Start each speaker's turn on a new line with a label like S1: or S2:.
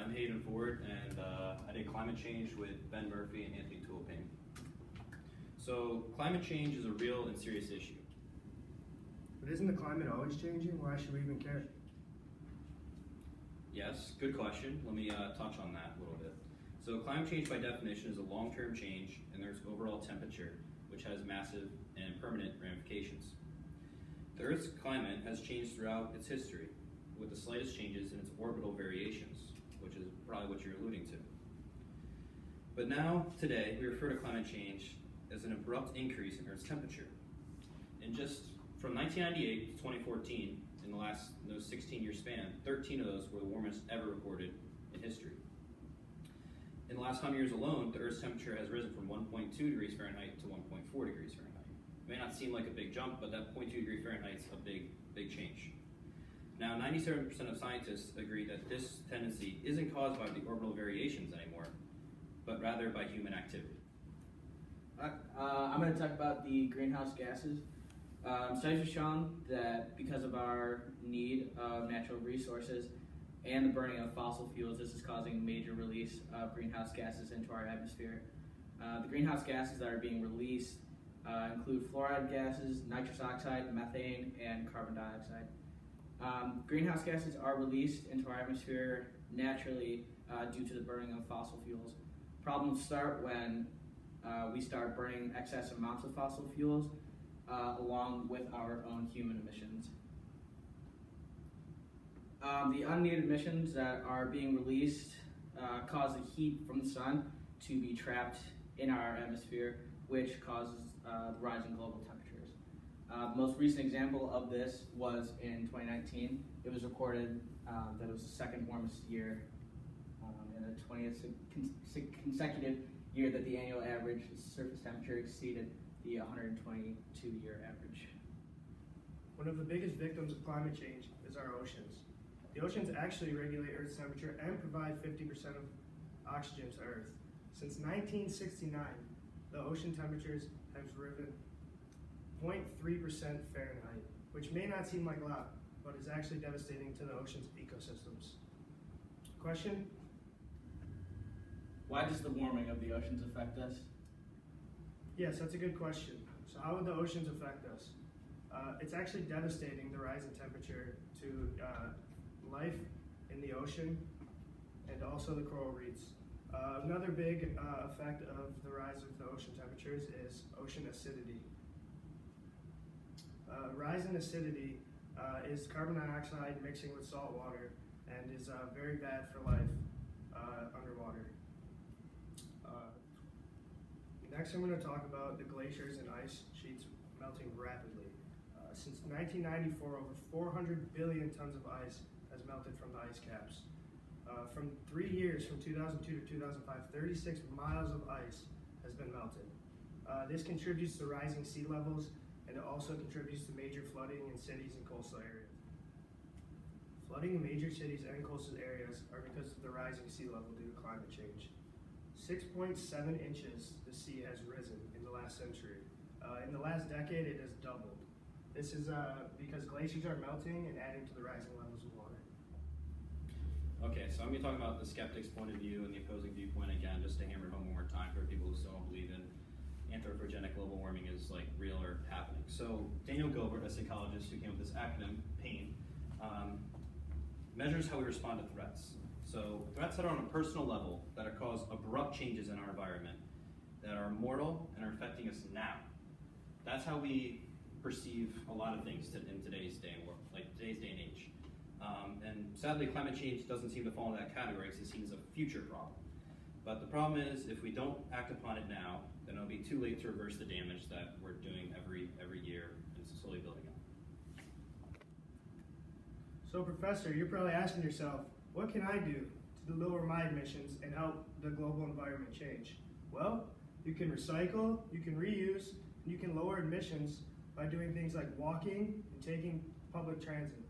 S1: I'm Hayden and I did climate change with Ben Murphy and Anthony Toolpane. So climate change is a real and serious issue.
S2: But isn't the climate always changing? Why should we even care?
S1: Yes, good question. Let me touch on that a little bit. So climate change by definition is a long-term change in Earth's overall temperature, which has massive and permanent ramifications. The Earth's climate has changed throughout its history, with the slightest changes in its orbital variations, which is probably what you're alluding to. But now, today, we refer to climate change as an abrupt increase in Earth's temperature. And just from 1998 to 2014, in those 16-year span, 13 of those were the warmest ever recorded in history. In the last 100 years alone, the Earth's temperature has risen from 1.2 degrees Fahrenheit to 1.4 degrees Fahrenheit. It may not seem like a big jump, but that 0.2 degree Fahrenheit is a big change. Now, 97% of scientists agree that this tendency isn't caused by the orbital variations anymore, but rather by human activity.
S3: I'm going to talk about the greenhouse gases. Studies have shown that because of our need of natural resources and the burning of fossil fuels, this is causing a major release of greenhouse gases into our atmosphere. The greenhouse gases that are being released include fluoride gases, nitrous oxide, methane, and carbon dioxide. Greenhouse gases are released into our atmosphere naturally due to the burning of fossil fuels. Problems start when we start burning excess amounts of fossil fuels along with our own human emissions. The unneeded emissions that are being released cause the heat from the sun to be trapped in our atmosphere, which causes the rising global temperatures. The most recent example of this was in 2019. It was recorded that it was the second warmest year in the 20th consecutive year that the annual average surface temperature exceeded the 122-year average.
S2: One of the biggest victims of climate change is our oceans. The oceans actually regulate Earth's temperature and provide 50% of oxygen to Earth. Since 1969, the ocean temperatures have risen 0.3% Fahrenheit, which may not seem like a lot, but is actually devastating to the ocean's ecosystems. Question?
S3: Why does the warming of the oceans affect us?
S2: Yes, that's a good question. So how would the oceans affect us? It's actually devastating, the rise in temperature, to life in the ocean and also the coral reefs. Another big effect of the rise of the ocean temperatures is ocean acidity. Rise in acidity is carbon dioxide mixing with salt water and is very bad for life underwater. Next, I'm going to talk about the glaciers and ice sheets melting rapidly. Since 1994, over 400 billion tons of ice has melted from the ice caps. From 3 years, from 2002 to 2005, 36 miles of ice has been melted. This contributes to rising sea levels, and it also contributes to major flooding in cities and coastal areas. Flooding in major cities and coastal areas are because of the rising sea level due to climate change. 6.7 inches the sea has risen in the last century. In the last decade, it has doubled. This is because glaciers are melting and adding to the rising levels of water.
S1: Okay, so I'm going to be talking about the skeptic's point of view and the opposing viewpoint again, just to hammer it home one more time for people who still don't believe in anthropogenic global warming is like real or happening. So Daniel Gilbert, a psychologist who came up with this acronym, PAIN, measures how we respond to threats. So threats that are on a personal level that are cause abrupt changes in our environment that are mortal and are affecting us now. That's how we perceive a lot of things in today's day and world, like today's day and age. And sadly, climate change doesn't seem to fall into that category because it's seen as a future problem. But the problem is, if we don't act upon it now, then it'll be too late to reverse the damage that we're doing every year and it's slowly building up.
S2: So, Professor, you're probably asking yourself, what can I do to lower my emissions and help the global environment change? Well, you can recycle, you can reuse, and you can lower emissions by doing things like walking and taking public transit.